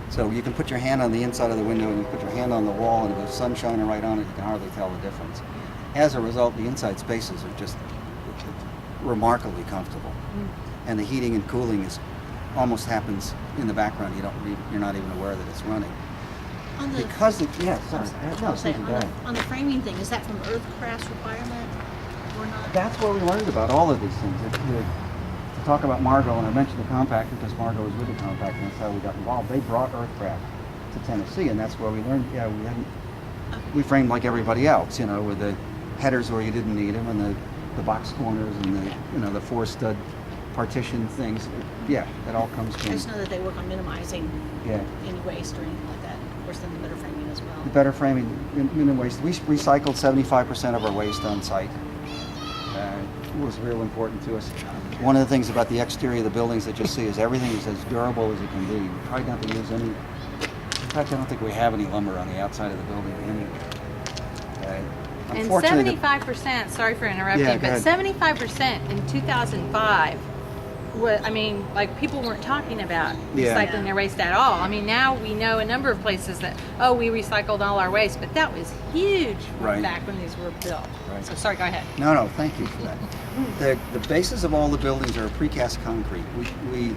So you can put your hand on the inside of the window and you put your hand on the wall, and if the sun's shining right on it, you can hardly tell the difference. As a result, the inside spaces are just remarkably comfortable. And the heating and cooling almost happens in the background. You're not even aware that it's running. On the, on the framing thing, is that from Earthcraft's requirement or not? That's where we learned about all of these things. To talk about Margot, and I mentioned the compactor because Margot was with the compactor, and that's how we got involved. They brought Earthcraft to Tennessee, and that's where we learned. Yeah, we framed like everybody else, with the headers where you didn't need them, and the box corners, and the 4-stud partition things. Yeah, that all comes from. I just know that they work on minimizing any waste or anything like that. Of course, then the better framing as well. The better framing, minimum waste. We recycled 75% of our waste on site. It was real important to us. One of the things about the exterior of the buildings that you'll see is everything is as durable as it can be. We try not to use any. In fact, I don't think we have any lumber on the outside of the building. And 75%, sorry for interrupting, but 75% in 2005, people weren't talking about recycling their waste at all. I mean, now we know a number of places that, we recycled all our waste, but that was huge back when these were built. Right. So sorry, go ahead. No, thank you for that. The bases of all the buildings are precast concrete. We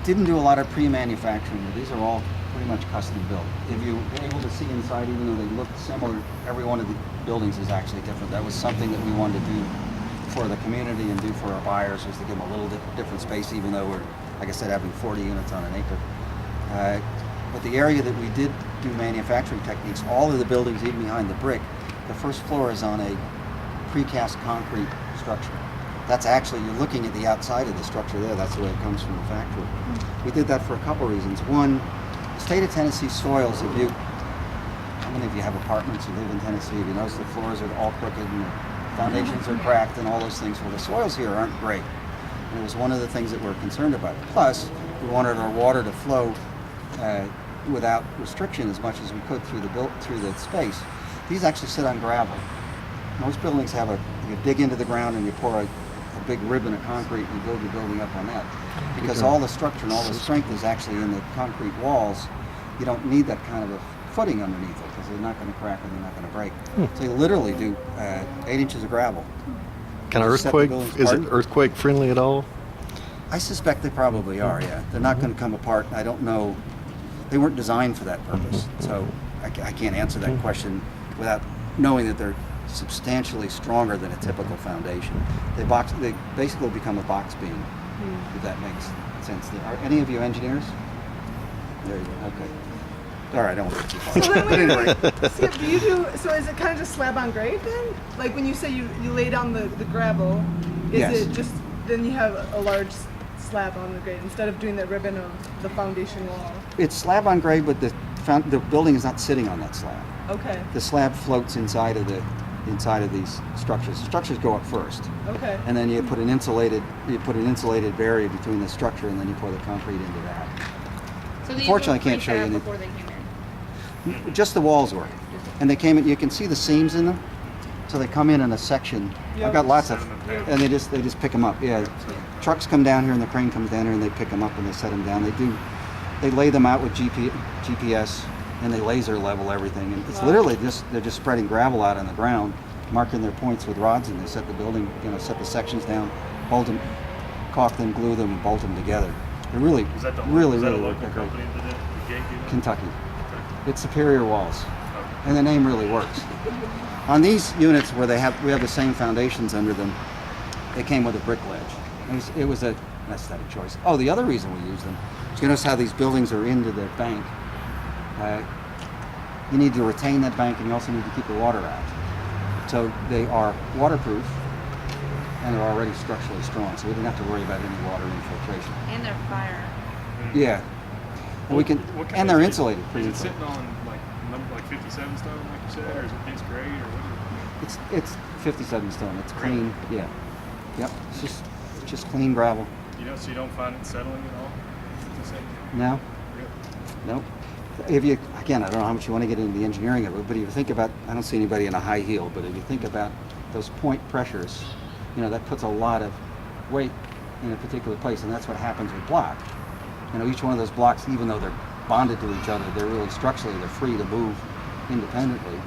didn't do a lot of pre-manufacturing. These are all pretty much custom built. If you were able to see inside, even though they look similar, every one of the buildings is actually different. That was something that we wanted to do for the community and do for our buyers, was to give them a little different space, even though we're, like I said, having 40 units on an acre. But the area that we did do manufacturing techniques, all of the buildings, even behind the brick, the first floor is on a precast concrete structure. That's actually, you're looking at the outside of the structure there, that's the way it comes from the factory. We did that for a couple reasons. One, the state of Tennessee soils, how many of you have apartments who live in Tennessee? Have you noticed the floors are all crooked and the foundations are cracked and all those things? Well, the soils here aren't great. And it was one of the things that we're concerned about. Plus, we wanted our water to flow without restriction as much as we could through the space. These actually sit on gravel. Most buildings have you dig into the ground and you pour a big ribbon of concrete and you build your building up on that. Because all the structure and all the strength is actually in the concrete walls, you don't need that kind of a footing underneath it because they're not going to crack and they're not going to break. So you literally do 8 inches of gravel. Is it earthquake friendly at all? I suspect they probably are, yeah. They're not going to come apart. I don't know. They weren't designed for that purpose. So I can't answer that question without knowing that they're substantially stronger than a typical foundation. They basically become a box beam, if that makes sense. Are any of you engineers? There you go, okay. All right, I don't want to get too far. So then anyway. So is it kind of just slab on grade then? Like when you say you lay down the gravel, is it just, then you have a large slab on the grade instead of doing that ribbon of the foundation wall? It's slab on grade, but the building is not sitting on that slab. Okay. The slab floats inside of these structures. The structures go up first. Okay. And then you put an insulated barrier between the structure, and then you pour the concrete into that. So unfortunately, I can't show you any. Before they came in. Just the walls were, and they came in. You can see the seams in them, so they come in a section. Yep. I've got lots of, and they just pick them up. Yeah, trucks come down here, and the crane comes down here, and they pick them up and they set them down. They lay them out with GPS, and they laser level everything. And it's literally they're just spreading gravel out on the ground, marking their points with rods, and they set the building, set the sections down, bolt them, caulk them, glue them, and bolt them together. They really work great. Company that gave you that? Kentucky. It's Superior Walls, and the name really works. On these units where we have the same foundations under them, they came with a brick ledge. It was an aesthetic choice. Oh, the other reason we use them is you notice how these buildings are into the bank. You need to retain that bank, and you also need to keep the water out. So they are waterproof, and they're already structurally strong, so we didn't have to worry about any water infiltration. And they're fire. Yeah. And they're insulated. Is it sitting on like 57 stone, like you said, or is it mixed grade, or what is it? It's 57 stone. It's clean. Yeah. Yep. It's just clean gravel. So you don't find it settling at all? No. Nope. I don't know how much you want to get into the engineering of it, but if you think about, I don't see anybody in a high heel, but if you think about those point pressures, that puts a lot of weight in a particular place, and that's what happens with block. You know, each one of those blocks, even though they're bonded to each other, they're really structurally, they're free to move independently.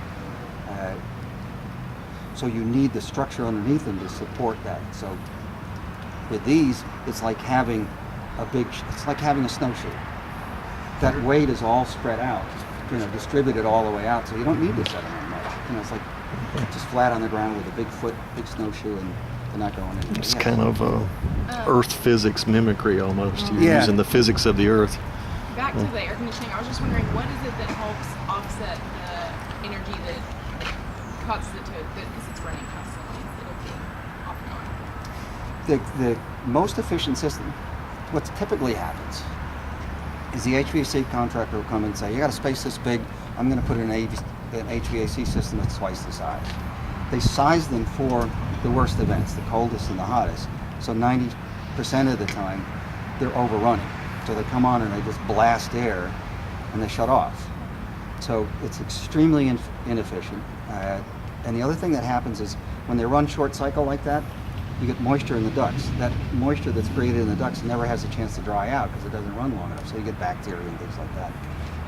So you need the structure underneath them to support that. So with these, it's like having it's like having a snowshoe. That weight is all spread out, you know, distributed all the way out, so you don't need to set them on much. You know, it's like just flat on the ground with a big snowshoe, and they're not going anywhere. It's kind of Earth physics mimicry almost. You're Yeah. using the physics of the Earth. Back to the air conditioning, I was just wondering, what is it that helps offset the energy that causes it to, because it's running constantly, it'll be off and on? The most efficient system, what typically happens, is the HVAC contractor will come and say, you got a space this big, I'm going to put in an HVAC system that's twice the size. They size them for the worst events, the coldest and the hottest. So 90% of the time, they're overrunning. So they come on and they just blast air and they shut off. So it's extremely inefficient. And the other thing that happens is when they run short cycle like that, you get moisture in the ducts. That moisture that's created in the ducts never has a chance to dry out because it doesn't run long enough. So you get bacteria and things like that.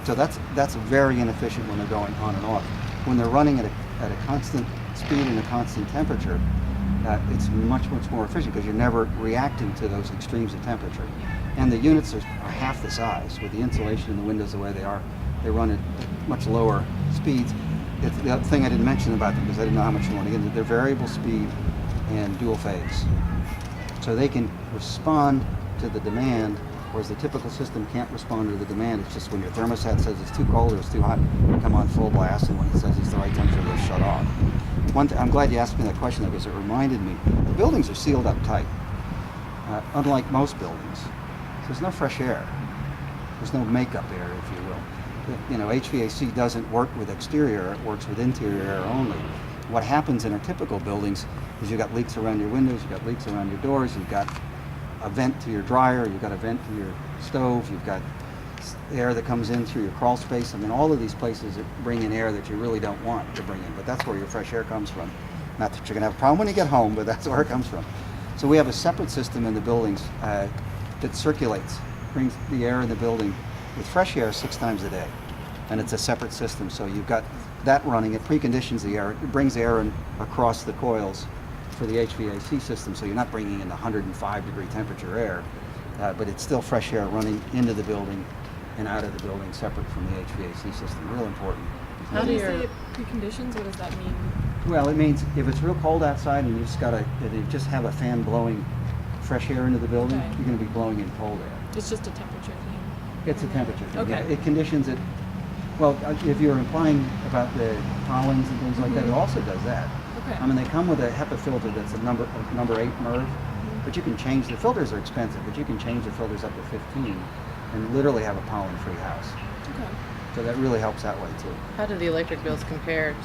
So that's very inefficient when they're going on and off. When they're running at a constant speed and a constant temperature, it's much more efficient because you're never reacting to those extremes of temperature. And the units are half the size. With the insulation and the windows the way they are, they run at much lower speeds. It's the other thing I didn't mention about them because I didn't know how much you want to get into. They're variable speed and dual phase. So they can respond to the demand, whereas the typical system can't respond to the demand. It's just when your thermostat says it's too cold or it's too hot, you come on full blast, and when it says it's the right temperature, they shut off. I'm glad you asked me that question though, because it reminded me, the buildings are sealed up tight. Unlike most buildings, there's no fresh air. There's no makeup air, if you will. You know, HVAC doesn't work with exterior, it works with interior air only. What happens in our typical buildings is you've got leaks around your windows, you've got leaks around your doors, you've got a vent to your dryer, you've got a vent to your stove, you've got air that comes in through your crawl space. I mean, all of these places that bring in air that you really don't want to bring in, but that's where your fresh air comes from. Not that you're going to have a problem when you get home, but that's where it comes from. So we have a separate system in the buildings that circulates, brings the air in the building with fresh air 6 times a day. And it's a separate system, so you've got that running. It preconditions the air. It brings air in across the coils for the HVAC system, so you're not bringing in 105-degree temperature air, but it's still fresh air running into the building and out of the building separate from the HVAC system. Real important. How do you say preconditions? What does that mean? Well, it means if it's real cold outside and you just have a fan blowing fresh air into the building, Okay. you're going to be blowing in cold air. It's just a temperature thing. It's a temperature thing. Okay. Yeah, it conditions it. Well, if you're implying about the pollens and things like that, it also does that. Okay. I mean, they come with a HEPA filter that's a number 8 MERV, but you can change, the filters are expensive, but you can change the filters up to 15 and literally have a pollen-free house. Okay. So that really helps that way too. How do the electric bills compare